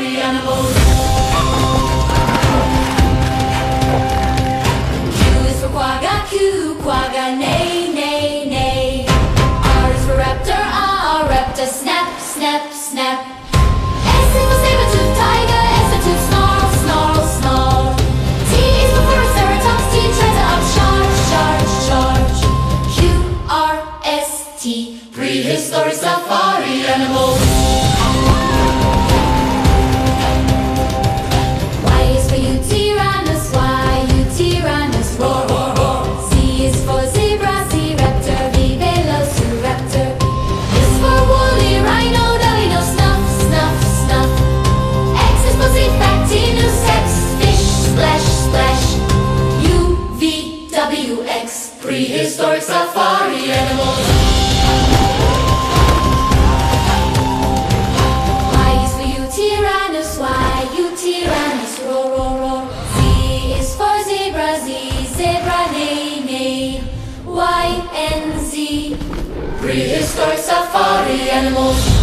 safari animals. Q is for quagga, neigh, neigh, neigh. R is for raptor, raptor, snap, snap, snap. S is for saber-tooth tiger, saber-tooth snarl, snarl, snarl. T is for triceratops, triceratops, charge, charge, charge. Q, R, S, T, prehistoric safari animals. Y is for Utyrannus, roar, roar, roar. Z is for zebra, Z-raptor, V-velociraptor. S for woolly rhino, Dino, snuff, snuff, snuff. X is for Zipactinus, X, fish, splash, splash. U, V, W, X, prehistoric safari animals. Y is for Utyrannus, Utyrannus, roar, roar, roar. Z is for zebra, zebra, neigh, neigh. Y and Z, prehistoric safari animals.